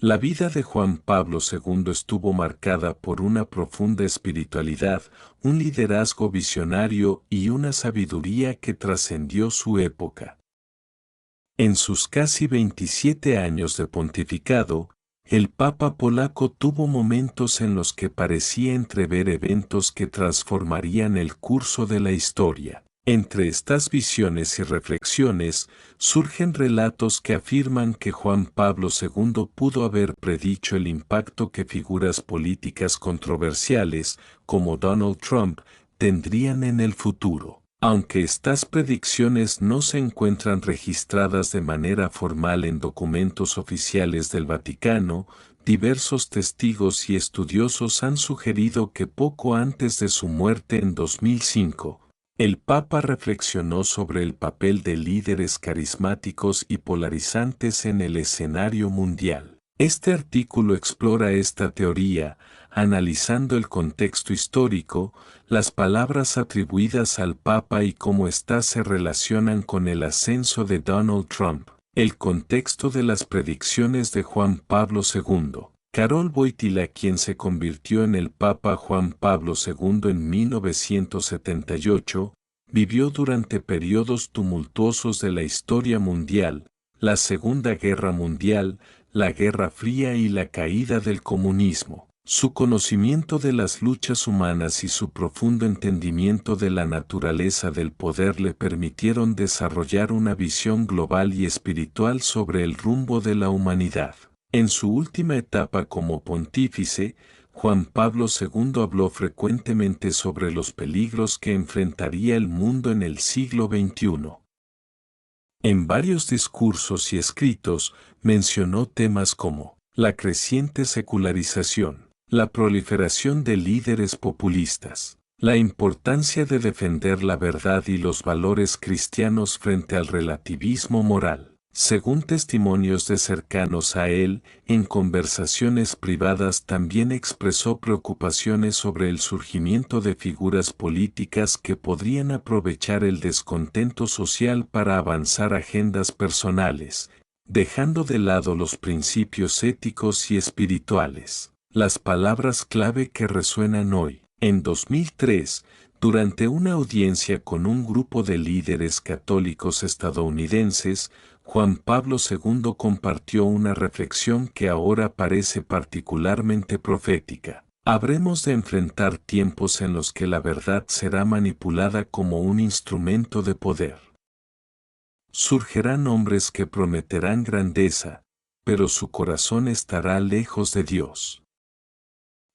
La vida de Juan Pablo II estuvo marcada por una profunda espiritualidad, un liderazgo visionario y una sabiduría que trascendió su época. En sus casi 27 años de pontificado, el Papa polaco tuvo momentos en los que parecía entrever eventos que transformarían el curso de la historia. Entre estas visiones y reflexiones, surgen relatos que afirman que Juan Pablo II pudo haber predicho el impacto que figuras políticas controversiales, como Donald Trump, tendrían en el futuro. Aunque estas predicciones no se encuentran registradas de manera formal en documentos oficiales del Vaticano, diversos testigos y estudiosos han sugerido que poco antes de su muerte en 2005, el Papa reflexionó sobre el papel de líderes carismáticos y polarizantes en el escenario mundial. Este artículo explora esta teoría, analizando el contexto histórico, las palabras atribuidas al Papa y cómo éstas se relacionan con el ascenso de Donald Trump, el contexto de las predicciones de Juan Pablo II. Karol Wojtyła, quien se convirtió en el Papa Juan Pablo II en 1978, vivió durante periodos tumultuosos de la historia mundial, la Segunda Guerra Mundial, la Guerra Fría y la caída del comunismo. Su conocimiento de las luchas humanas y su profundo entendimiento de la naturaleza del poder le permitieron desarrollar una visión global y espiritual sobre el rumbo de la humanidad. En su última etapa como pontífice, Juan Pablo II habló frecuentemente sobre los peligros que enfrentaría el mundo en el siglo XXI. En varios discursos y escritos, mencionó temas como la creciente secularización, la proliferación de líderes populistas, la importancia de defender la verdad y los valores cristianos frente al relativismo moral. Según testimonios de cercanos a él, en conversaciones privadas también expresó preocupaciones sobre el surgimiento de figuras políticas que podrían aprovechar el descontento social para avanzar agendas personales, dejando de lado los principios éticos y espirituales. Las palabras clave que resuenan hoy. En 2003, durante una audiencia con un grupo de líderes católicos estadounidenses, Juan Pablo II compartió una reflexión que ahora parece particularmente profética. Habremos de enfrentar tiempos en los que la verdad será manipulada como un instrumento de poder. Surgirán hombres que prometerán grandeza, pero su corazón estará lejos de Dios.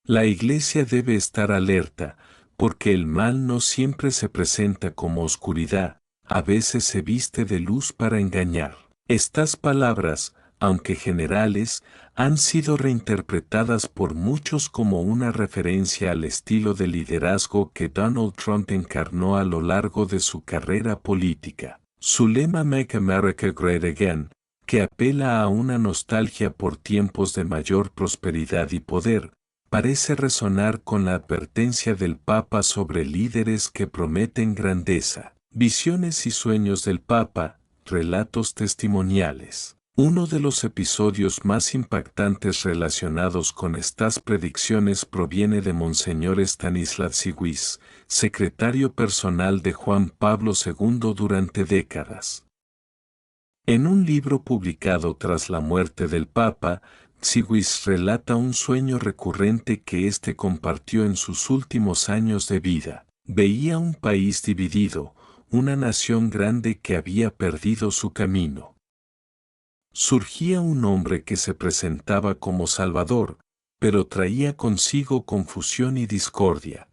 La Iglesia debe estar alerta, porque el mal no siempre se presenta como oscuridad, a veces se viste de luz para engañar. Estas palabras, aunque generales, han sido reinterpretadas por muchos como una referencia al estilo de liderazgo que Donald Trump encarnó a lo largo de su carrera política. Su lema Make America Great Again, que apela a una nostalgia por tiempos de mayor prosperidad y poder, parece resonar con la advertencia del Papa sobre líderes que prometen grandeza. Visiones y sueños del Papa, relatos testimoniales. Uno de los episodios más impactantes relacionados con estas predicciones proviene de Monseñor Stanisław Siwis, secretario personal de Juan Pablo II durante décadas. En un libro publicado tras la muerte del Papa, Siwis relata un sueño recurrente que éste compartió en sus últimos años de vida. Veía un país dividido, una nación grande que había perdido su camino. Surgía un hombre que se presentaba como Salvador, pero traía consigo confusión y discordia.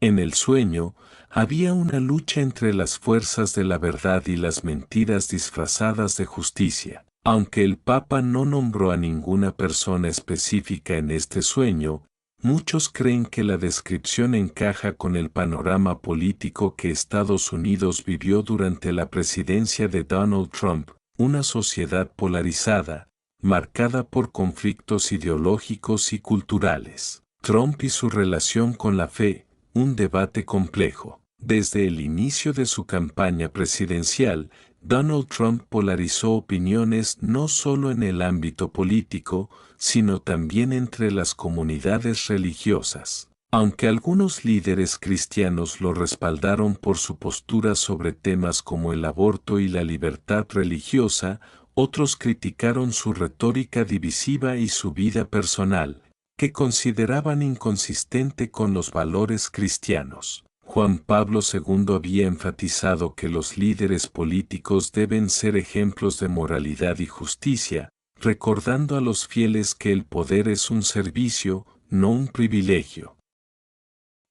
En el sueño, había una lucha entre las fuerzas de la verdad y las mentiras disfrazadas de justicia. Aunque el Papa no nombró a ninguna persona específica en este sueño, muchos creen que la descripción encaja con el panorama político que Estados Unidos vivió durante la presidencia de Donald Trump, una sociedad polarizada, marcada por conflictos ideológicos y culturales. Trump y su relación con la fe, un debate complejo. Desde el inicio de su campaña presidencial, Donald Trump polarizó opiniones no solo en el ámbito político, sino también entre las comunidades religiosas. Aunque algunos líderes cristianos lo respaldaron por su postura sobre temas como el aborto y la libertad religiosa, otros criticaron su retórica divisiva y su vida personal, que consideraban inconsistente con los valores cristianos. Juan Pablo II había enfatizado que los líderes políticos deben ser ejemplos de moralidad y justicia, recordando a los fieles que el poder es un servicio, no un privilegio.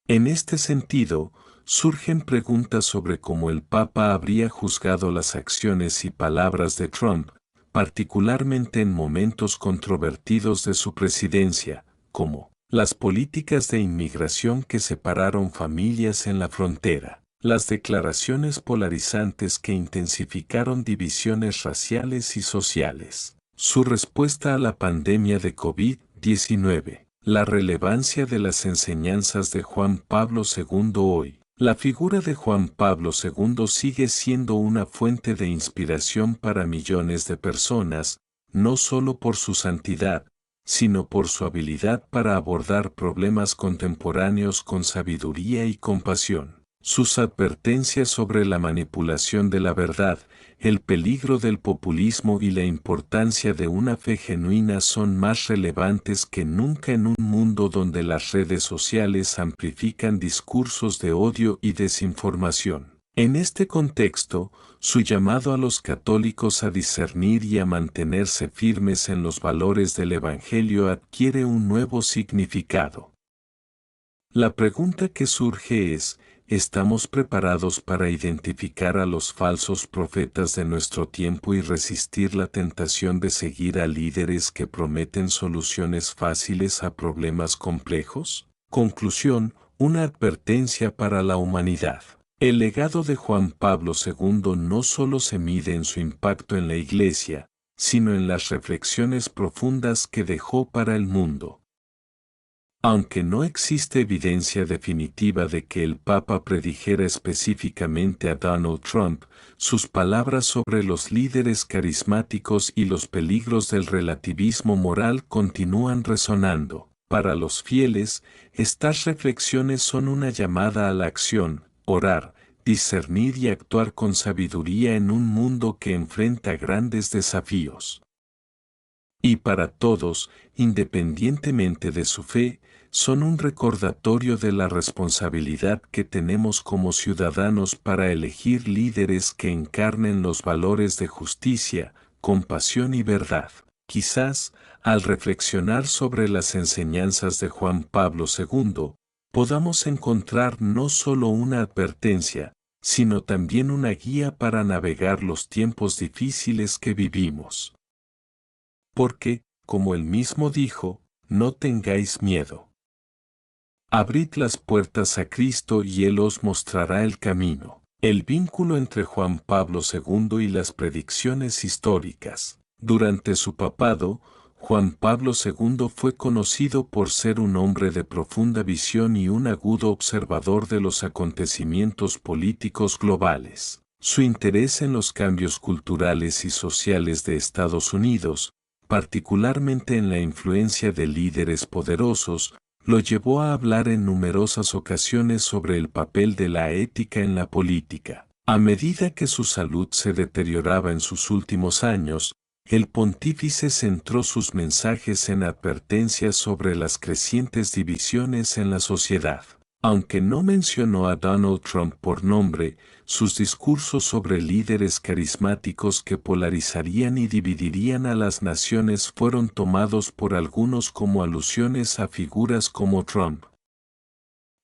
En este sentido, surgen preguntas sobre cómo el Papa habría juzgado las acciones y palabras de Trump, particularmente en momentos controvertidos de su presidencia, como las políticas de inmigración que separaron familias en la frontera, las declaraciones polarizantes que intensificaron divisiones raciales y sociales, su respuesta a la pandemia de COVID-19. La relevancia de las enseñanzas de Juan Pablo II hoy. La figura de Juan Pablo II sigue siendo una fuente de inspiración para millones de personas, no solo por su santidad, sino por su habilidad para abordar problemas contemporáneos con sabiduría y compasión. Sus advertencias sobre la manipulación de la verdad, el peligro del populismo y la importancia de una fe genuina son más relevantes que nunca en un mundo donde las redes sociales amplifican discursos de odio y desinformación. En este contexto, su llamado a los católicos a discernir y a mantenerse firmes en los valores del Evangelio adquiere un nuevo significado. La pregunta que surge es, ¿estamos preparados para identificar a los falsos profetas de nuestro tiempo y resistir la tentación de seguir a líderes que prometen soluciones fáciles a problemas complejos? Conclusión, una advertencia para la humanidad. El legado de Juan Pablo II no solo se mide en su impacto en la Iglesia, sino en las reflexiones profundas que dejó para el mundo. Aunque no existe evidencia definitiva de que el Papa predijera específicamente a Donald Trump, sus palabras sobre los líderes carismáticos y los peligros del relativismo moral continúan resonando. Para los fieles, estas reflexiones son una llamada a la acción, orar, discernir y actuar con sabiduría en un mundo que enfrenta grandes desafíos. Y para todos, independientemente de su fe, son un recordatorio de la responsabilidad que tenemos como ciudadanos para elegir líderes que encarnen los valores de justicia, compasión y verdad. Quizás, al reflexionar sobre las enseñanzas de Juan Pablo II, podamos encontrar no solo una advertencia, sino también una guía para navegar los tiempos difíciles que vivimos. Porque, como él mismo dijo, no tengáis miedo. Abrid las puertas a Cristo y Él os mostrará el camino. El vínculo entre Juan Pablo II y las predicciones históricas. Durante su papado, Juan Pablo II fue conocido por ser un hombre de profunda visión y un agudo observador de los acontecimientos políticos globales. Su interés en los cambios culturales y sociales de Estados Unidos, particularmente en la influencia de líderes poderosos, lo llevó a hablar en numerosas ocasiones sobre el papel de la ética en la política. A medida que su salud se deterioraba en sus últimos años, el pontífice centró sus mensajes en advertencias sobre las crecientes divisiones en la sociedad. Aunque no mencionó a Donald Trump por nombre, sus discursos sobre líderes carismáticos que polarizarían y dividirían a las naciones fueron tomados por algunos como alusiones a figuras como Trump.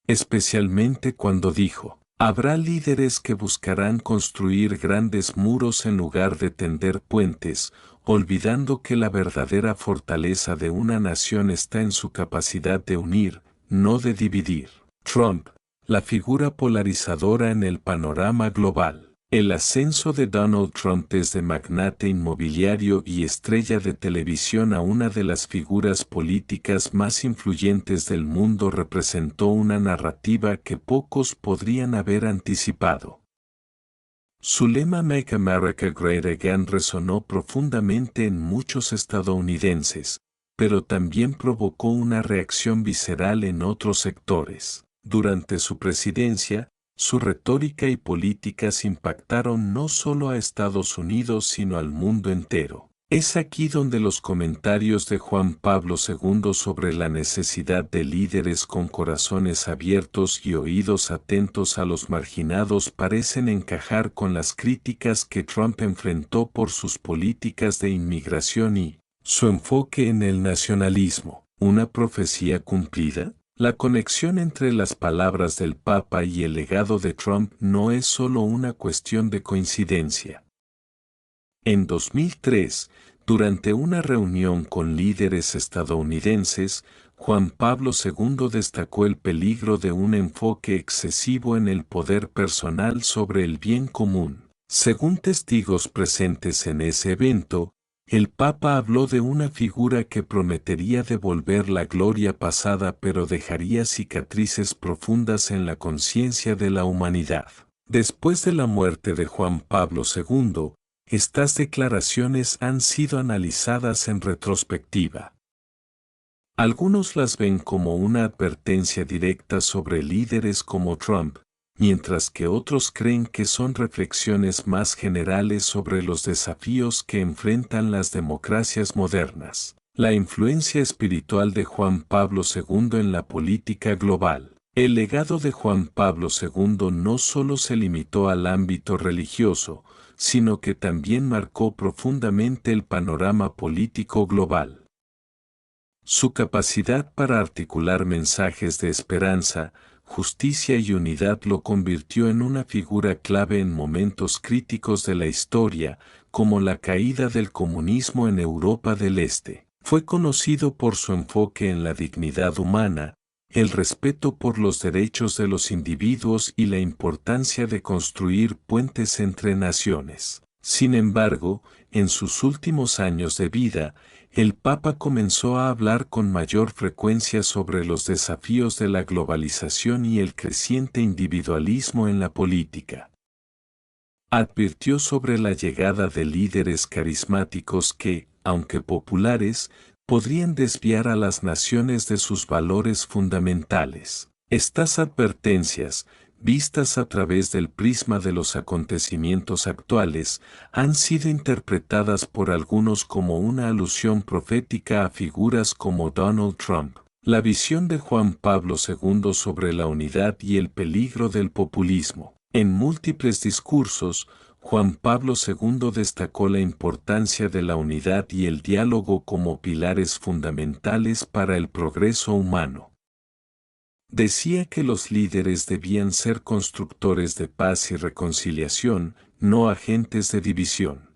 Especialmente cuando dijo, habrá líderes que buscarán construir grandes muros en lugar de tender puentes, olvidando que la verdadera fortaleza de una nación está en su capacidad de unir, no de dividir. Trump, la figura polarizadora en el panorama global. El ascenso de Donald Trump desde magnate inmobiliario y estrella de televisión a una de las figuras políticas más influyentes del mundo representó una narrativa que pocos podrían haber anticipado. Su lema Make America Great Again resonó profundamente en muchos estadounidenses, pero también provocó una reacción visceral en otros sectores. Durante su presidencia, su retórica y políticas impactaron no solo a Estados Unidos sino al mundo entero. Es aquí donde los comentarios de Juan Pablo II sobre la necesidad de líderes con corazones abiertos y oídos atentos a los marginados parecen encajar con las críticas que Trump enfrentó por sus políticas de inmigración y su enfoque en el nacionalismo. ¿Una profecía cumplida? La conexión entre las palabras del Papa y el legado de Trump no es solo una cuestión de coincidencia. En 2003, durante una reunión con líderes estadounidenses, Juan Pablo II destacó el peligro de un enfoque excesivo en el poder personal sobre el bien común. Según testigos presentes en ese evento, el Papa habló de una figura que prometería devolver la gloria pasada pero dejaría cicatrices profundas en la conciencia de la humanidad. Después de la muerte de Juan Pablo II, estas declaraciones han sido analizadas en retrospectiva. Algunos las ven como una advertencia directa sobre líderes como Trump, mientras que otros creen que son reflexiones más generales sobre los desafíos que enfrentan las democracias modernas. La influencia espiritual de Juan Pablo II en la política global. El legado de Juan Pablo II no solo se limitó al ámbito religioso, sino que también marcó profundamente el panorama político global. Su capacidad para articular mensajes de esperanza, justicia y unidad lo convirtió en una figura clave en momentos críticos de la historia, como la caída del comunismo en Europa del Este. Fue conocido por su enfoque en la dignidad humana, el respeto por los derechos de los individuos y la importancia de construir puentes entre naciones. Sin embargo, en sus últimos años de vida, el Papa comenzó a hablar con mayor frecuencia sobre los desafíos de la globalización y el creciente individualismo en la política. Advirtió sobre la llegada de líderes carismáticos que, aunque populares, podrían desviar a las naciones de sus valores fundamentales. Estas advertencias, vistas a través del prisma de los acontecimientos actuales, han sido interpretadas por algunos como una alusión profética a figuras como Donald Trump. La visión de Juan Pablo II sobre la unidad y el peligro del populismo. En múltiples discursos, Juan Pablo II destacó la importancia de la unidad y el diálogo como pilares fundamentales para el progreso humano. Decía que los líderes debían ser constructores de paz y reconciliación, no agentes de división.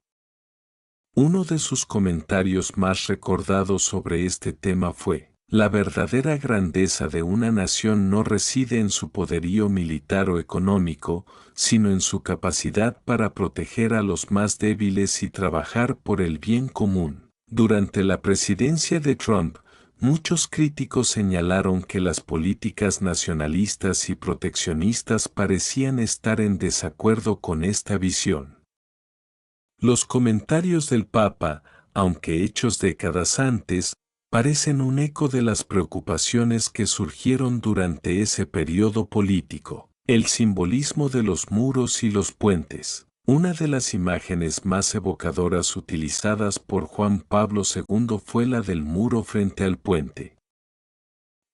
Uno de sus comentarios más recordados sobre este tema fue: la verdadera grandeza de una nación no reside en su poderío militar o económico, sino en su capacidad para proteger a los más débiles y trabajar por el bien común. Durante la presidencia de Trump, muchos críticos señalaron que las políticas nacionalistas y proteccionistas parecían estar en desacuerdo con esta visión. Los comentarios del Papa, aunque hechos décadas antes, parecen un eco de las preocupaciones que surgieron durante ese periodo político. El simbolismo de los muros y los puentes. Una de las imágenes más evocadoras utilizadas por Juan Pablo II fue la del muro frente al puente.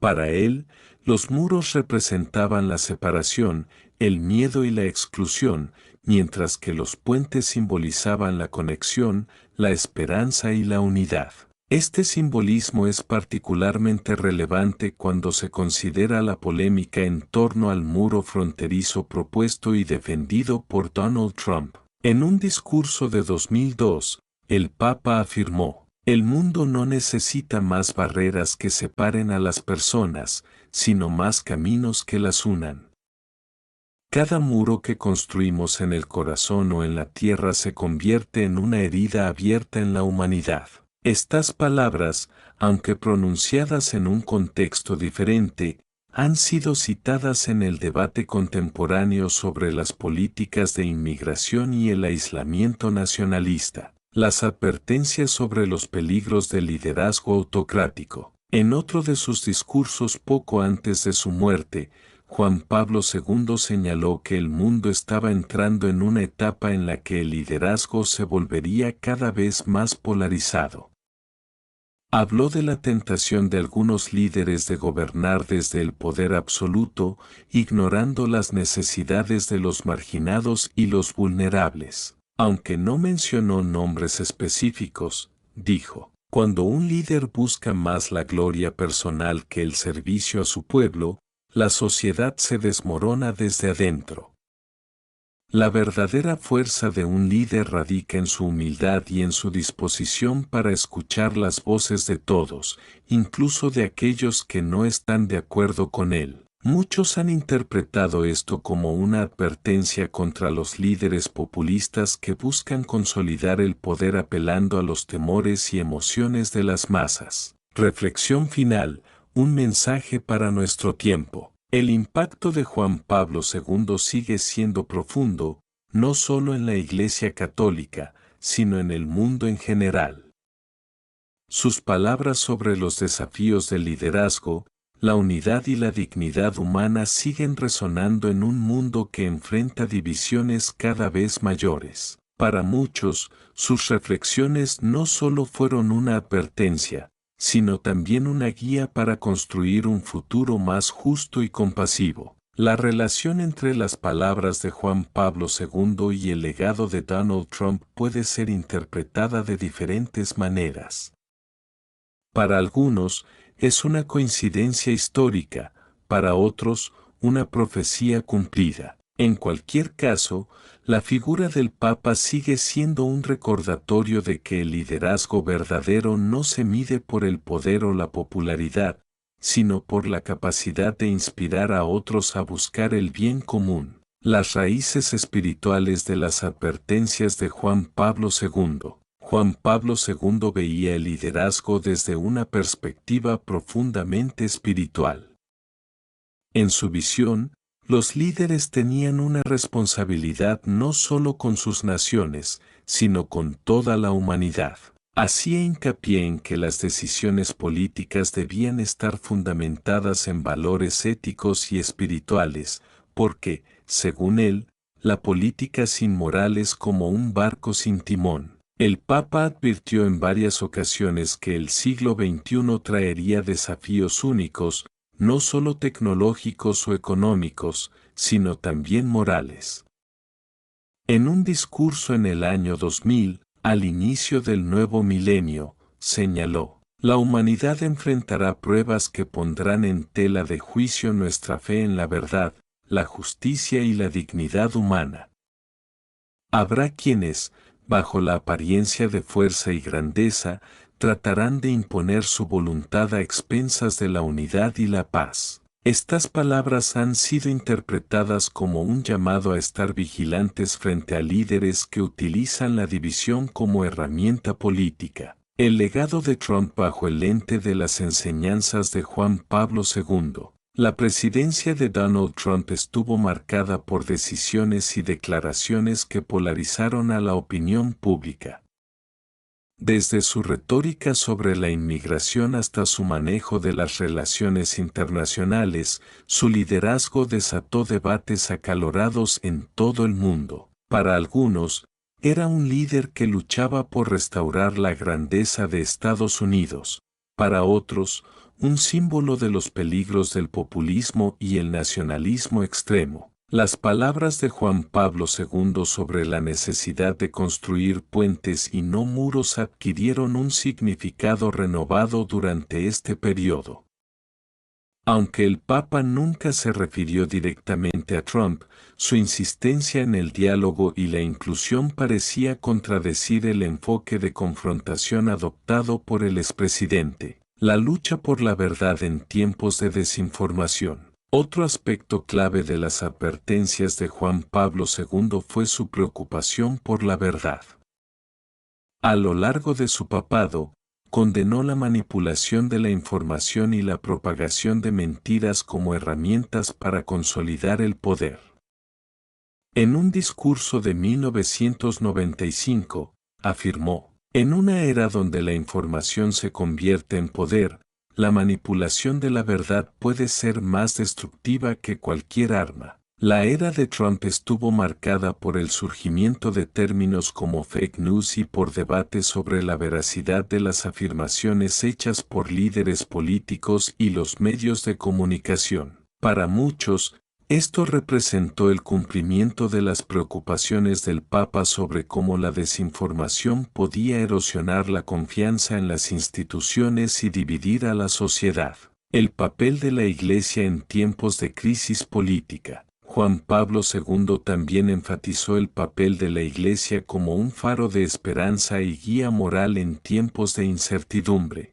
Para él, los muros representaban la separación, el miedo y la exclusión, mientras que los puentes simbolizaban la conexión, la esperanza y la unidad. Este simbolismo es particularmente relevante cuando se considera la polémica en torno al muro fronterizo propuesto y defendido por Donald Trump. En un discurso de 2002, el Papa afirmó: el mundo no necesita más barreras que separen a las personas, sino más caminos que las unan. Cada muro que construimos en el corazón o en la tierra se convierte en una herida abierta en la humanidad. Estas palabras, aunque pronunciadas en un contexto diferente, han sido citadas en el debate contemporáneo sobre las políticas de inmigración y el aislamiento nacionalista. Las advertencias sobre los peligros del liderazgo autocrático. En otro de sus discursos poco antes de su muerte, Juan Pablo II señaló que el mundo estaba entrando en una etapa en la que el liderazgo se volvería cada vez más polarizado. Habló de la tentación de algunos líderes de gobernar desde el poder absoluto, ignorando las necesidades de los marginados y los vulnerables. Aunque no mencionó nombres específicos, dijo: cuando un líder busca más la gloria personal que el servicio a su pueblo, la sociedad se desmorona desde adentro. La verdadera fuerza de un líder radica en su humildad y en su disposición para escuchar las voces de todos, incluso de aquellos que no están de acuerdo con él. Muchos han interpretado esto como una advertencia contra los líderes populistas que buscan consolidar el poder apelando a los temores y emociones de las masas. Reflexión final, un mensaje para nuestro tiempo. El impacto de Juan Pablo II sigue siendo profundo, no solo en la Iglesia Católica, sino en el mundo en general. Sus palabras sobre los desafíos del liderazgo, la unidad y la dignidad humana siguen resonando en un mundo que enfrenta divisiones cada vez mayores. Para muchos, sus reflexiones no solo fueron una advertencia, sino también una guía para construir un futuro más justo y compasivo. La relación entre las palabras de Juan Pablo II y el legado de Donald Trump puede ser interpretada de diferentes maneras. Para algunos, es una coincidencia histórica, para otros, una profecía cumplida. En cualquier caso, la figura del Papa sigue siendo un recordatorio de que el liderazgo verdadero no se mide por el poder o la popularidad, sino por la capacidad de inspirar a otros a buscar el bien común. Las raíces espirituales de las advertencias de Juan Pablo II. Juan Pablo II veía el liderazgo desde una perspectiva profundamente espiritual. En su visión, los líderes tenían una responsabilidad no solo con sus naciones, sino con toda la humanidad. Hacía hincapié en que las decisiones políticas debían estar fundamentadas en valores éticos y espirituales, porque, según él, la política sin moral es como un barco sin timón. El Papa advirtió en varias ocasiones que el siglo XXI traería desafíos únicos, no solo tecnológicos o económicos, sino también morales. En un discurso en el año 2000, al inicio del nuevo milenio, señaló: la humanidad enfrentará pruebas que pondrán en tela de juicio nuestra fe en la verdad, la justicia y la dignidad humana. Habrá quienes, bajo la apariencia de fuerza y grandeza, tratarán de imponer su voluntad a expensas de la unidad y la paz. Estas palabras han sido interpretadas como un llamado a estar vigilantes frente a líderes que utilizan la división como herramienta política. El legado de Trump bajo el lente de las enseñanzas de Juan Pablo II. La presidencia de Donald Trump estuvo marcada por decisiones y declaraciones que polarizaron a la opinión pública. Desde su retórica sobre la inmigración hasta su manejo de las relaciones internacionales, su liderazgo desató debates acalorados en todo el mundo. Para algunos, era un líder que luchaba por restaurar la grandeza de Estados Unidos. Para otros, un símbolo de los peligros del populismo y el nacionalismo extremo. Las palabras de Juan Pablo II sobre la necesidad de construir puentes y no muros adquirieron un significado renovado durante este periodo. Aunque el Papa nunca se refirió directamente a Trump, su insistencia en el diálogo y la inclusión parecía contradecir el enfoque de confrontación adoptado por el expresidente. La lucha por la verdad en tiempos de desinformación. Otro aspecto clave de las advertencias de Juan Pablo II fue su preocupación por la verdad. A lo largo de su papado, condenó la manipulación de la información y la propagación de mentiras como herramientas para consolidar el poder. En un discurso de 1995, afirmó: en una era donde la información se convierte en poder, la manipulación de la verdad puede ser más destructiva que cualquier arma. La era de Trump estuvo marcada por el surgimiento de términos como fake news y por debates sobre la veracidad de las afirmaciones hechas por líderes políticos y los medios de comunicación. Para muchos, esto representó el cumplimiento de las preocupaciones del Papa sobre cómo la desinformación podía erosionar la confianza en las instituciones y dividir a la sociedad. El papel de la Iglesia en tiempos de crisis política. Juan Pablo II también enfatizó el papel de la Iglesia como un faro de esperanza y guía moral en tiempos de incertidumbre.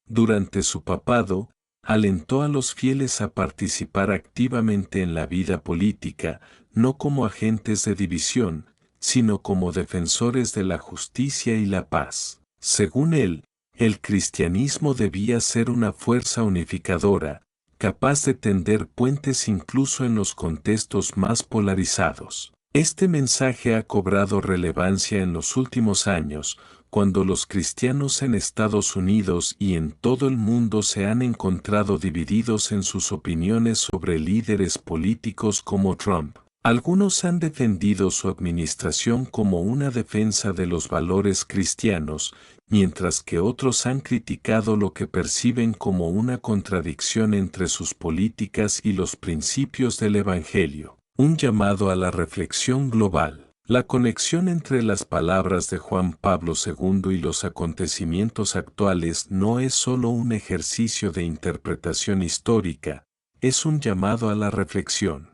Durante su papado, alentó a los fieles a participar activamente en la vida política, no como agentes de división, sino como defensores de la justicia y la paz. Según él, el cristianismo debía ser una fuerza unificadora, capaz de tender puentes incluso en los contextos más polarizados. Este mensaje ha cobrado relevancia en los últimos años, cuando los cristianos en Estados Unidos y en todo el mundo se han encontrado divididos en sus opiniones sobre líderes políticos como Trump. Algunos han defendido su administración como una defensa de los valores cristianos, mientras que otros han criticado lo que perciben como una contradicción entre sus políticas y los principios del Evangelio. Un llamado a la reflexión global. La conexión entre las palabras de Juan Pablo II y los acontecimientos actuales no es solo un ejercicio de interpretación histórica, es un llamado a la reflexión.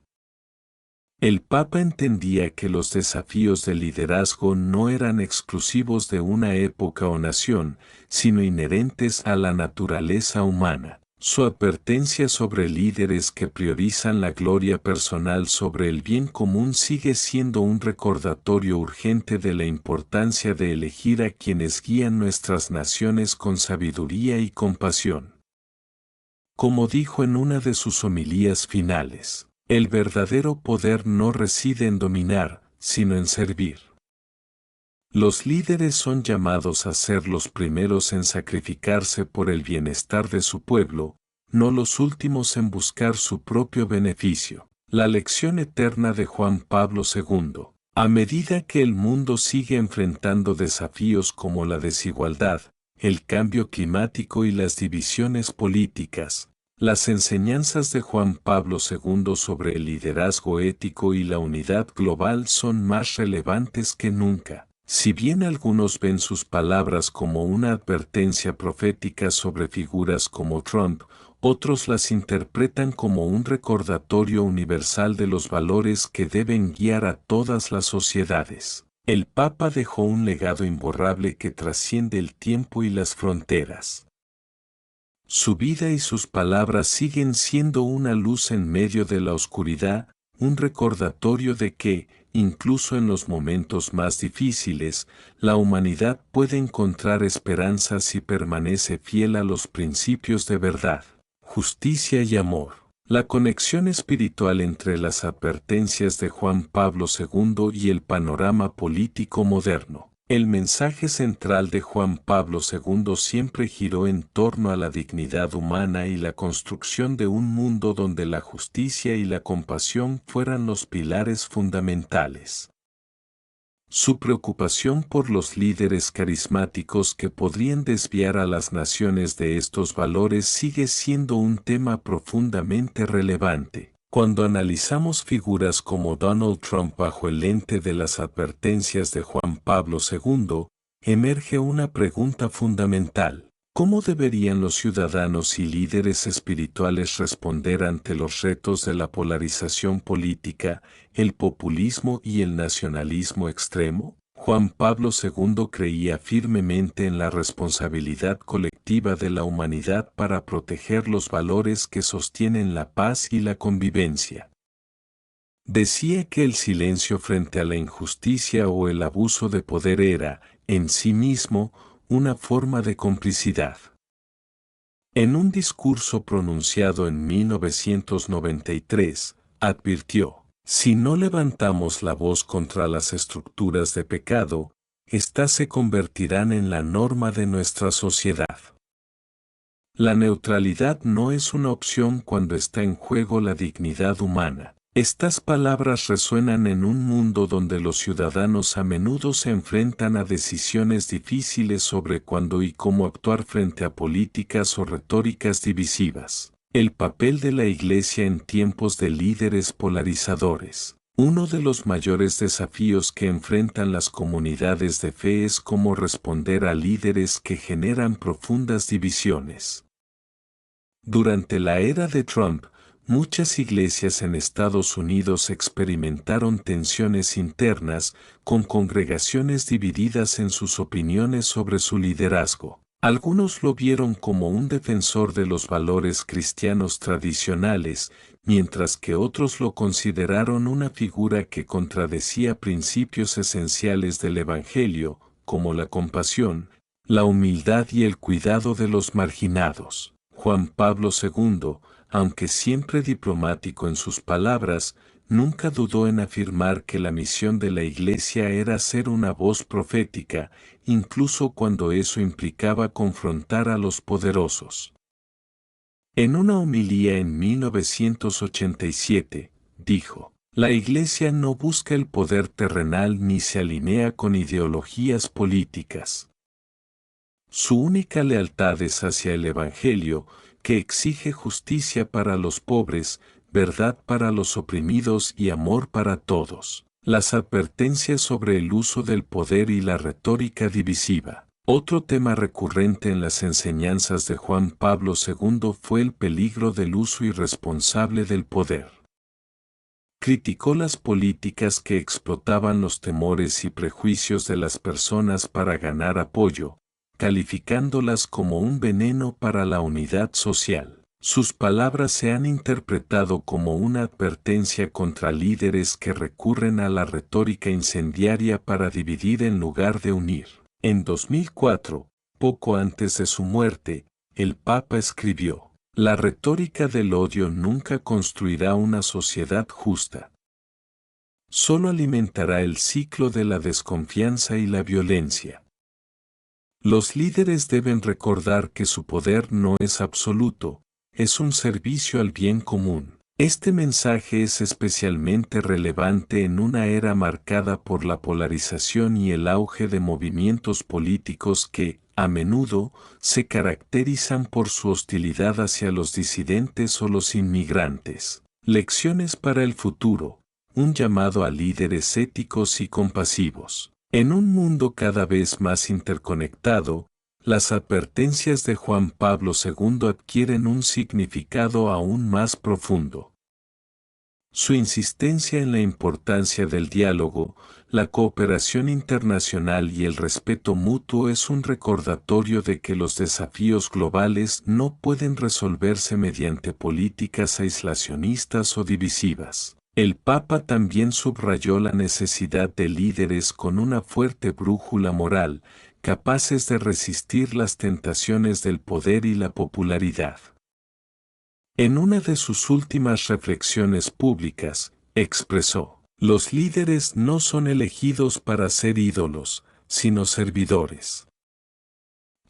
El Papa entendía que los desafíos del liderazgo no eran exclusivos de una época o nación, sino inherentes a la naturaleza humana. Su advertencia sobre líderes que priorizan la gloria personal sobre el bien común sigue siendo un recordatorio urgente de la importancia de elegir a quienes guían nuestras naciones con sabiduría y compasión. Como dijo en una de sus homilías finales, el verdadero poder no reside en dominar, sino en servir. Los líderes son llamados a ser los primeros en sacrificarse por el bienestar de su pueblo, no los últimos en buscar su propio beneficio. La lección eterna de Juan Pablo II. A medida que el mundo sigue enfrentando desafíos como la desigualdad, el cambio climático y las divisiones políticas, las enseñanzas de Juan Pablo II sobre el liderazgo ético y la unidad global son más relevantes que nunca. Si bien algunos ven sus palabras como una advertencia profética sobre figuras como Trump, otros las interpretan como un recordatorio universal de los valores que deben guiar a todas las sociedades. El Papa dejó un legado imborrable que trasciende el tiempo y las fronteras. Su vida y sus palabras siguen siendo una luz en medio de la oscuridad, un recordatorio de que, incluso en los momentos más difíciles, la humanidad puede encontrar esperanza si permanece fiel a los principios de verdad, justicia y amor. La conexión espiritual entre las advertencias de Juan Pablo II y el panorama político moderno. El mensaje central de Juan Pablo II siempre giró en torno a la dignidad humana y la construcción de un mundo donde la justicia y la compasión fueran los pilares fundamentales. Su preocupación por los líderes carismáticos que podrían desviar a las naciones de estos valores sigue siendo un tema profundamente relevante. Cuando analizamos figuras como Donald Trump bajo el lente de las advertencias de Juan Pablo II, emerge una pregunta fundamental. ¿Cómo deberían los ciudadanos y líderes espirituales responder ante los retos de la polarización política, el populismo y el nacionalismo extremo? Juan Pablo II creía firmemente en la responsabilidad colectiva de la humanidad para proteger los valores que sostienen la paz y la convivencia. Decía que el silencio frente a la injusticia o el abuso de poder era, en sí mismo, una forma de complicidad. En un discurso pronunciado en 1993, advirtió: si no levantamos la voz contra las estructuras de pecado, éstas se convertirán en la norma de nuestra sociedad. La neutralidad no es una opción cuando está en juego la dignidad humana. Estas palabras resuenan en un mundo donde los ciudadanos a menudo se enfrentan a decisiones difíciles sobre cuándo y cómo actuar frente a políticas o retóricas divisivas. El papel de la Iglesia en tiempos de líderes polarizadores. Uno de los mayores desafíos que enfrentan las comunidades de fe es cómo responder a líderes que generan profundas divisiones. Durante la era de Trump, muchas iglesias en Estados Unidos experimentaron tensiones internas, con congregaciones divididas en sus opiniones sobre su liderazgo. Algunos lo vieron como un defensor de los valores cristianos tradicionales, mientras que otros lo consideraron una figura que contradecía principios esenciales del Evangelio, como la compasión, la humildad y el cuidado de los marginados. Juan Pablo II, aunque siempre diplomático en sus palabras, nunca dudó en afirmar que la misión de la Iglesia era ser una voz profética, incluso cuando eso implicaba confrontar a los poderosos. En una homilía en 1987, dijo: la Iglesia no busca el poder terrenal ni se alinea con ideologías políticas. Su única lealtad es hacia el Evangelio, que exige justicia para los pobres, verdad para los oprimidos y amor para todos. Las advertencias sobre el uso del poder y la retórica divisiva. Otro tema recurrente en las enseñanzas de Juan Pablo II fue el peligro del uso irresponsable del poder. Criticó las políticas que explotaban los temores y prejuicios de las personas para ganar apoyo, calificándolas como un veneno para la unidad social. Sus palabras se han interpretado como una advertencia contra líderes que recurren a la retórica incendiaria para dividir en lugar de unir. En 2004, poco antes de su muerte, el Papa escribió: la retórica del odio nunca construirá una sociedad justa. Solo alimentará el ciclo de la desconfianza y la violencia. Los líderes deben recordar que su poder no es absoluto, es un servicio al bien común. Este mensaje es especialmente relevante en una era marcada por la polarización y el auge de movimientos políticos que, a menudo, se caracterizan por su hostilidad hacia los disidentes o los inmigrantes. Lecciones para el futuro. Un llamado a líderes éticos y compasivos. En un mundo cada vez más interconectado, las advertencias de Juan Pablo II adquieren un significado aún más profundo. Su insistencia en la importancia del diálogo, la cooperación internacional y el respeto mutuo es un recordatorio de que los desafíos globales no pueden resolverse mediante políticas aislacionistas o divisivas. El Papa también subrayó la necesidad de líderes con una fuerte brújula moral, capaces de resistir las tentaciones del poder y la popularidad. En una de sus últimas reflexiones públicas, expresó: los líderes no son elegidos para ser ídolos, sino servidores.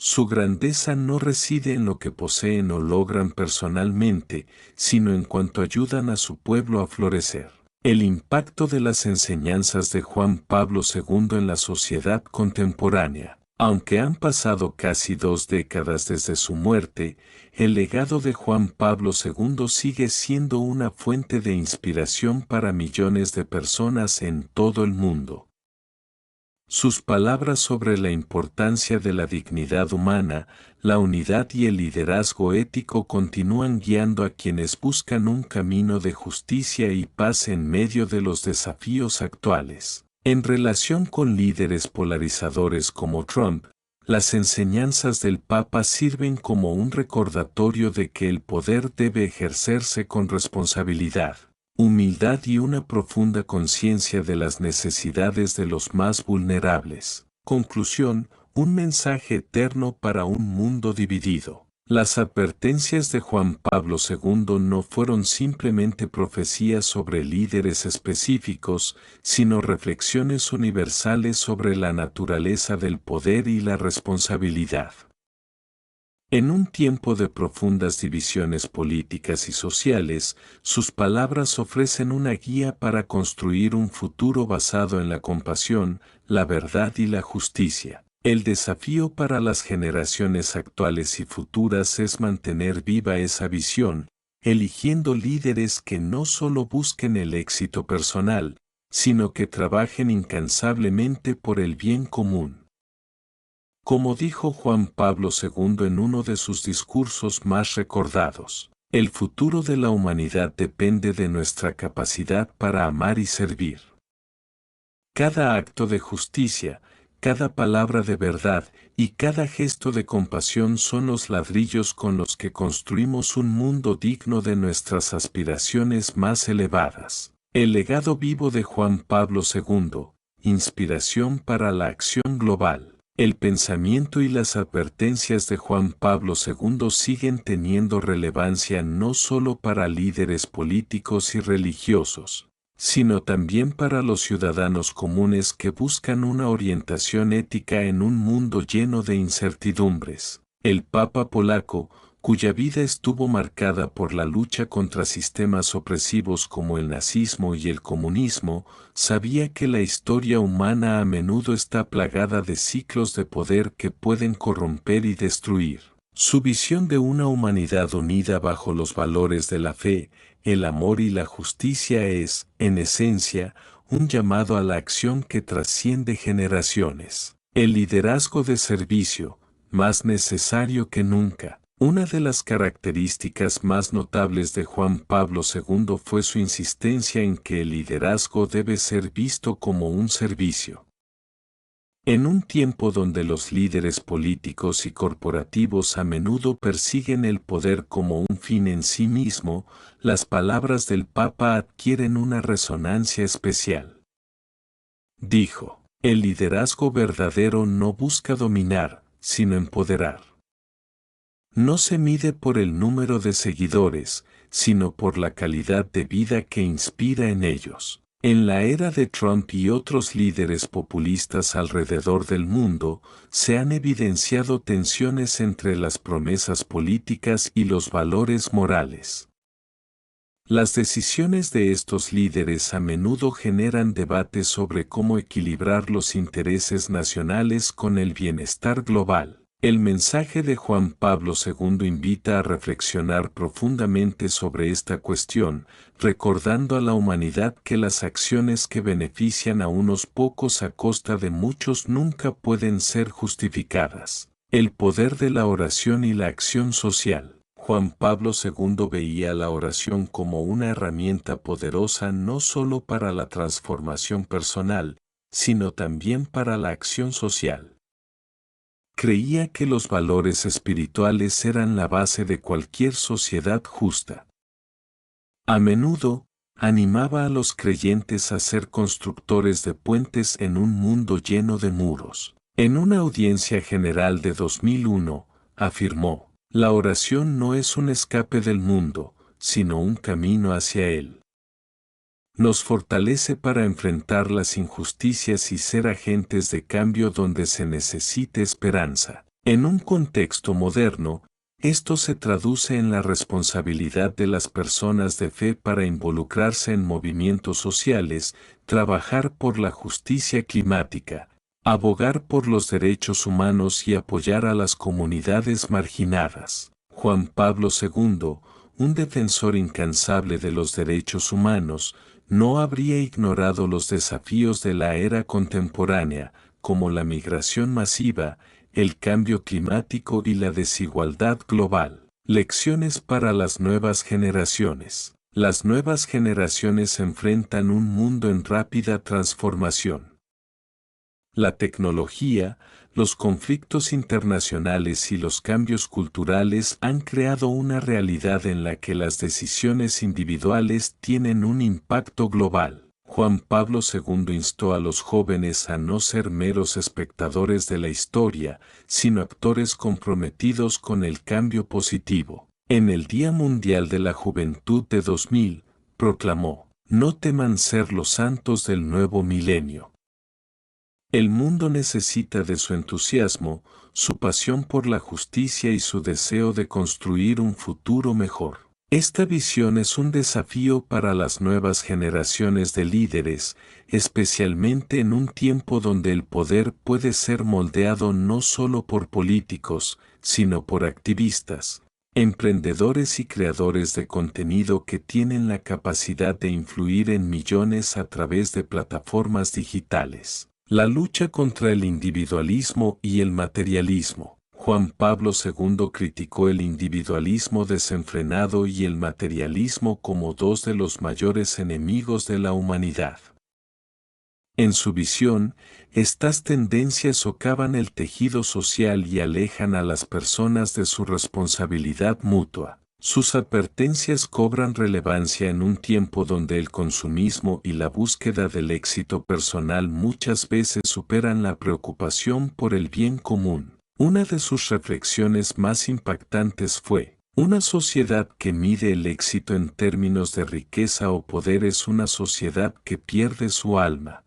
Su grandeza no reside en lo que poseen o logran personalmente, sino en cuanto ayudan a su pueblo a florecer. El impacto de las enseñanzas de Juan Pablo II en la sociedad contemporánea. Aunque han pasado casi 2 décadas desde su muerte, el legado de Juan Pablo II sigue siendo una fuente de inspiración para millones de personas en todo el mundo. Sus palabras sobre la importancia de la dignidad humana, la unidad y el liderazgo ético continúan guiando a quienes buscan un camino de justicia y paz en medio de los desafíos actuales. En relación con líderes polarizadores como Trump, las enseñanzas del Papa sirven como un recordatorio de que el poder debe ejercerse con responsabilidad, humildad y una profunda conciencia de las necesidades de los más vulnerables. Conclusión: un mensaje eterno para un mundo dividido. Las advertencias de Juan Pablo II no fueron simplemente profecías sobre líderes específicos, sino reflexiones universales sobre la naturaleza del poder y la responsabilidad. En un tiempo de profundas divisiones políticas y sociales, sus palabras ofrecen una guía para construir un futuro basado en la compasión, la verdad y la justicia. El desafío para las generaciones actuales y futuras es mantener viva esa visión, eligiendo líderes que no solo busquen el éxito personal, sino que trabajen incansablemente por el bien común. Como dijo Juan Pablo II en uno de sus discursos más recordados, el futuro de la humanidad depende de nuestra capacidad para amar y servir. Cada acto de justicia, cada palabra de verdad y cada gesto de compasión son los ladrillos con los que construimos un mundo digno de nuestras aspiraciones más elevadas. El legado vivo de Juan Pablo II, inspiración para la acción global. El pensamiento y las advertencias de Juan Pablo II siguen teniendo relevancia no solo para líderes políticos y religiosos, sino también para los ciudadanos comunes que buscan una orientación ética en un mundo lleno de incertidumbres. El Papa polaco, cuya vida estuvo marcada por la lucha contra sistemas opresivos como el nazismo y el comunismo, sabía que la historia humana a menudo está plagada de ciclos de poder que pueden corromper y destruir. Su visión de una humanidad unida bajo los valores de la fe, el amor y la justicia es, en esencia, un llamado a la acción que trasciende generaciones. El liderazgo de servicio, más necesario que nunca. Una de las características más notables de Juan Pablo II fue su insistencia en que el liderazgo debe ser visto como un servicio. En un tiempo donde los líderes políticos y corporativos a menudo persiguen el poder como un fin en sí mismo, las palabras del Papa adquieren una resonancia especial. Dijo, el liderazgo verdadero no busca dominar, sino empoderar. No se mide por el número de seguidores, sino por la calidad de vida que inspira en ellos. En la era de Trump y otros líderes populistas alrededor del mundo, se han evidenciado tensiones entre las promesas políticas y los valores morales. Las decisiones de estos líderes a menudo generan debates sobre cómo equilibrar los intereses nacionales con el bienestar global. El mensaje de Juan Pablo II invita a reflexionar profundamente sobre esta cuestión, recordando a la humanidad que las acciones que benefician a unos pocos a costa de muchos nunca pueden ser justificadas. El poder de la oración y la acción social. Juan Pablo II veía la oración como una herramienta poderosa no solo para la transformación personal, sino también para la acción social. Creía que los valores espirituales eran la base de cualquier sociedad justa. A menudo, animaba a los creyentes a ser constructores de puentes en un mundo lleno de muros. En una audiencia general de 2001, afirmó, la oración no es un escape del mundo, sino un camino hacia él. Nos fortalece para enfrentar las injusticias y ser agentes de cambio donde se necesite esperanza. En un contexto moderno, esto se traduce en la responsabilidad de las personas de fe para involucrarse en movimientos sociales, trabajar por la justicia climática, abogar por los derechos humanos y apoyar a las comunidades marginadas. Juan Pablo II, un defensor incansable de los derechos humanos, no habría ignorado los desafíos de la era contemporánea, como la migración masiva, el cambio climático y la desigualdad global. Lecciones para las nuevas generaciones. Las nuevas generaciones enfrentan un mundo en rápida transformación. La tecnología, los conflictos internacionales y los cambios culturales han creado una realidad en la que las decisiones individuales tienen un impacto global. Juan Pablo II instó a los jóvenes a no ser meros espectadores de la historia, sino actores comprometidos con el cambio positivo. En el Día Mundial de la Juventud de 2000, proclamó: "No teman ser los santos del nuevo milenio". El mundo necesita de su entusiasmo, su pasión por la justicia y su deseo de construir un futuro mejor. Esta visión es un desafío para las nuevas generaciones de líderes, especialmente en un tiempo donde el poder puede ser moldeado no solo por políticos, sino por activistas, emprendedores y creadores de contenido que tienen la capacidad de influir en millones a través de plataformas digitales. La lucha contra el individualismo y el materialismo. Juan Pablo II criticó el individualismo desenfrenado y el materialismo como dos de los mayores enemigos de la humanidad. En su visión, estas tendencias socavan el tejido social y alejan a las personas de su responsabilidad mutua. Sus advertencias cobran relevancia en un tiempo donde el consumismo y la búsqueda del éxito personal muchas veces superan la preocupación por el bien común. Una de sus reflexiones más impactantes fue: "Una sociedad que mide el éxito en términos de riqueza o poder es una sociedad que pierde su alma".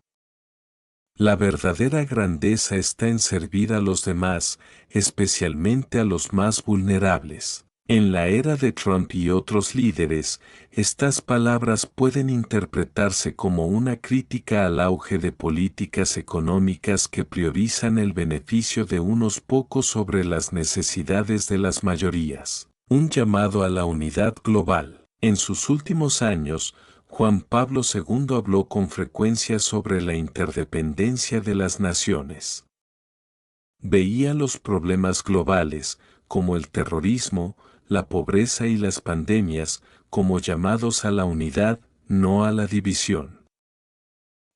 La verdadera grandeza está en servir a los demás, especialmente a los más vulnerables. En la era de Trump y otros líderes, estas palabras pueden interpretarse como una crítica al auge de políticas económicas que priorizan el beneficio de unos pocos sobre las necesidades de las mayorías. Un llamado a la unidad global. En sus últimos años, Juan Pablo II habló con frecuencia sobre la interdependencia de las naciones. Veía los problemas globales, como el terrorismo, la pobreza y las pandemias, como llamados a la unidad, no a la división.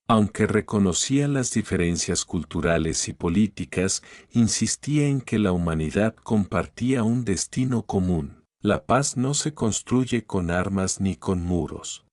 Aunque reconocía las diferencias culturales y políticas, insistía en que la humanidad compartía un destino común. La paz no se construye con armas ni con muros.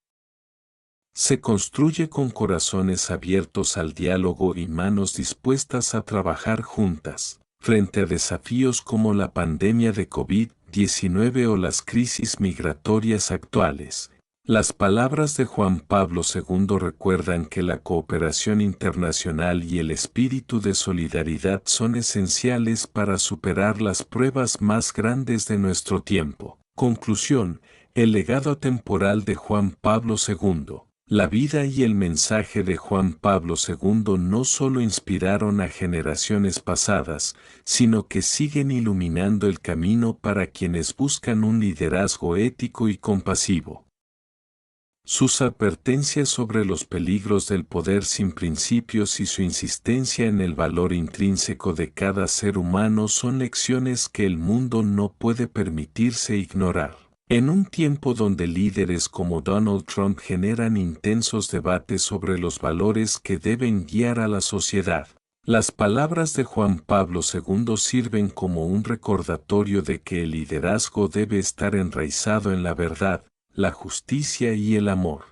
Se construye con corazones abiertos al diálogo y manos dispuestas a trabajar juntas. Frente a desafíos como la pandemia de COVID-19 o las crisis migratorias actuales, las palabras de Juan Pablo II recuerdan que la cooperación internacional y el espíritu de solidaridad son esenciales para superar las pruebas más grandes de nuestro tiempo. Conclusión: el legado atemporal de Juan Pablo II. La vida y el mensaje de Juan Pablo II no solo inspiraron a generaciones pasadas, sino que siguen iluminando el camino para quienes buscan un liderazgo ético y compasivo. Sus advertencias sobre los peligros del poder sin principios y su insistencia en el valor intrínseco de cada ser humano son lecciones que el mundo no puede permitirse ignorar. En un tiempo donde líderes como Donald Trump generan intensos debates sobre los valores que deben guiar a la sociedad, las palabras de Juan Pablo II sirven como un recordatorio de que el liderazgo debe estar enraizado en la verdad, la justicia y el amor.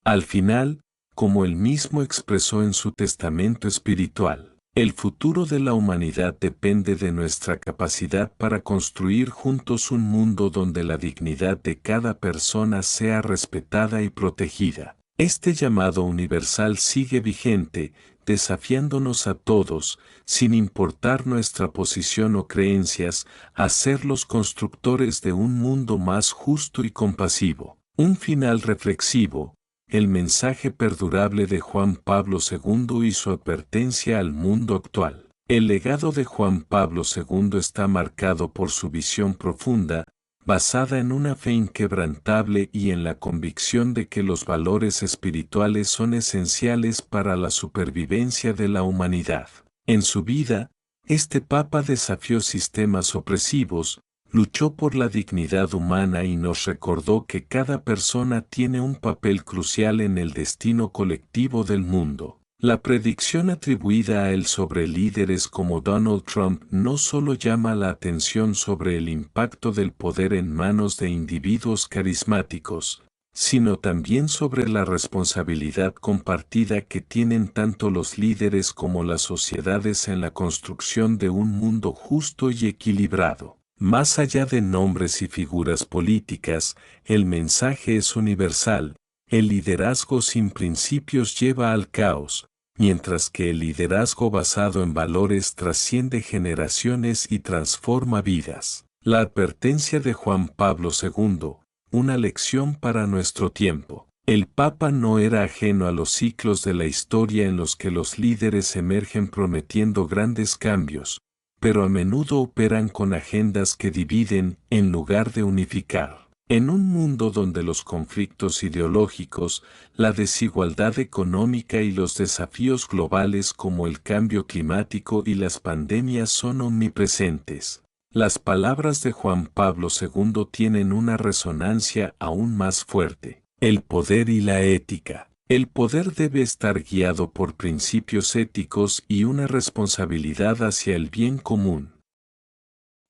Al final, como él mismo expresó en su testamento espiritual, el futuro de la humanidad depende de nuestra capacidad para construir juntos un mundo donde la dignidad de cada persona sea respetada y protegida. Este llamado universal sigue vigente, desafiándonos a todos, sin importar nuestra posición o creencias, a ser los constructores de un mundo más justo y compasivo. Un final reflexivo. El mensaje perdurable de Juan Pablo II y su advertencia al mundo actual. El legado de Juan Pablo II está marcado por su visión profunda, basada en una fe inquebrantable y en la convicción de que los valores espirituales son esenciales para la supervivencia de la humanidad. En su vida, este Papa desafió sistemas opresivos, luchó por la dignidad humana y nos recordó que cada persona tiene un papel crucial en el destino colectivo del mundo. La predicción atribuida a él sobre líderes como Donald Trump no solo llama la atención sobre el impacto del poder en manos de individuos carismáticos, sino también sobre la responsabilidad compartida que tienen tanto los líderes como las sociedades en la construcción de un mundo justo y equilibrado. Más allá de nombres y figuras políticas, el mensaje es universal. El liderazgo sin principios lleva al caos, mientras que el liderazgo basado en valores trasciende generaciones y transforma vidas. La advertencia de Juan Pablo II, una lección para nuestro tiempo. El Papa no era ajeno a los ciclos de la historia en los que los líderes emergen prometiendo grandes cambios, pero a menudo operan con agendas que dividen en lugar de unificar. En un mundo donde los conflictos ideológicos, la desigualdad económica y los desafíos globales como el cambio climático y las pandemias son omnipresentes, las palabras de Juan Pablo II tienen una resonancia aún más fuerte. El poder y la ética. El poder debe estar guiado por principios éticos y una responsabilidad hacia el bien común.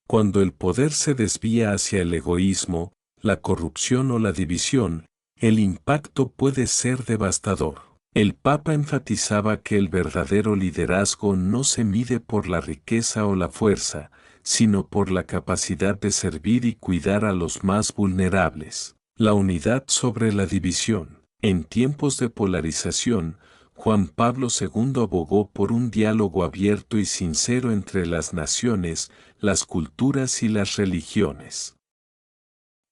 Cuando el poder se desvía hacia el egoísmo, la corrupción o la división, el impacto puede ser devastador. El Papa enfatizaba que el verdadero liderazgo no se mide por la riqueza o la fuerza, sino por la capacidad de servir y cuidar a los más vulnerables. La unidad sobre la división. En tiempos de polarización, Juan Pablo II abogó por un diálogo abierto y sincero entre las naciones, las culturas y las religiones.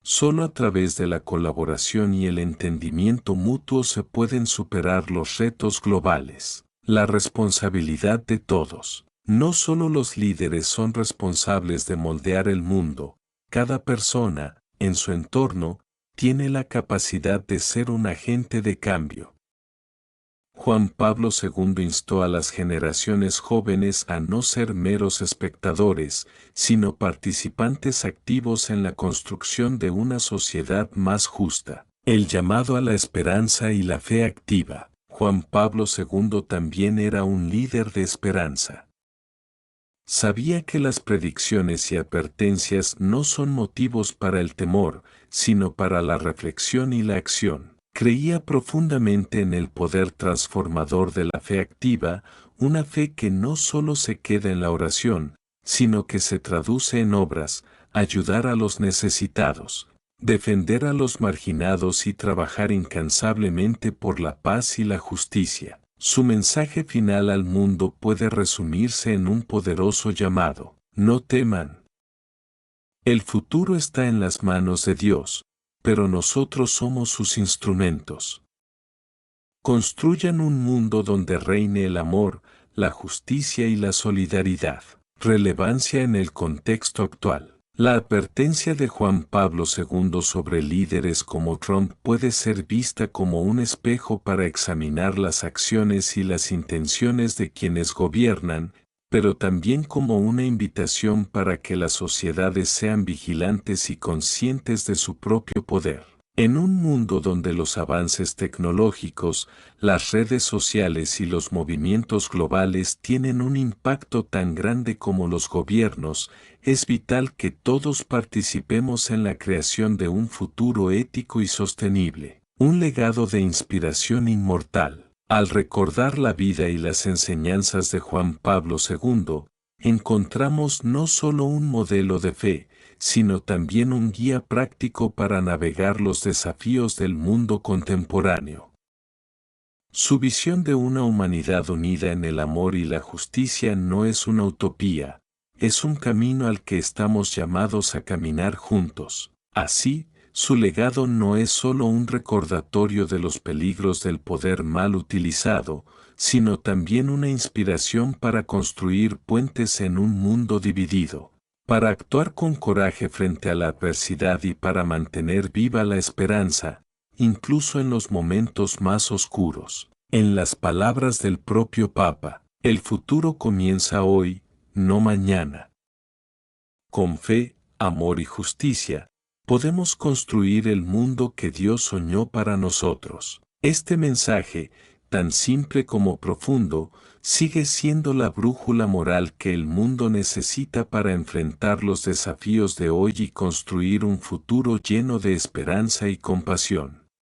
Solo a través de la colaboración y el entendimiento mutuo se pueden superar los retos globales. La responsabilidad de todos. No solo los líderes son responsables de moldear el mundo, cada persona, en su entorno, tiene la capacidad de ser un agente de cambio. Juan Pablo II instó a las generaciones jóvenes a no ser meros espectadores, sino participantes activos en la construcción de una sociedad más justa. El llamado a la esperanza y la fe activa. Juan Pablo II también era un líder de esperanza. Sabía que las predicciones y advertencias no son motivos para el temor, sino para la reflexión y la acción. Creía profundamente en el poder transformador de la fe activa, una fe que no solo se queda en la oración, sino que se traduce en obras, ayudar a los necesitados, defender a los marginados y trabajar incansablemente por la paz y la justicia. Su mensaje final al mundo puede resumirse en un poderoso llamado: no teman. El futuro está en las manos de Dios, pero nosotros somos sus instrumentos. Construyan un mundo donde reine el amor, la justicia y la solidaridad. Relevancia en el contexto actual. La advertencia de Juan Pablo II sobre líderes como Trump puede ser vista como un espejo para examinar las acciones y las intenciones de quienes gobiernan, pero también como una invitación para que las sociedades sean vigilantes y conscientes de su propio poder. En un mundo donde los avances tecnológicos, las redes sociales y los movimientos globales tienen un impacto tan grande como los gobiernos, es vital que todos participemos en la creación de un futuro ético y sostenible, un legado de inspiración inmortal. Al recordar la vida y las enseñanzas de Juan Pablo II, encontramos no solo un modelo de fe, sino también un guía práctico para navegar los desafíos del mundo contemporáneo. Su visión de una humanidad unida en el amor y la justicia no es una utopía, es un camino al que estamos llamados a caminar juntos. Así, su legado no es solo un recordatorio de los peligros del poder mal utilizado, sino también una inspiración para construir puentes en un mundo dividido, para actuar con coraje frente a la adversidad y para mantener viva la esperanza, incluso en los momentos más oscuros. En las palabras del propio Papa, el futuro comienza hoy, no mañana. Con fe, amor y justicia, podemos construir el mundo que Dios soñó para nosotros. Este mensaje, tan simple como profundo, sigue siendo la brújula moral que el mundo necesita para enfrentar los desafíos de hoy y construir un futuro lleno de esperanza y compasión.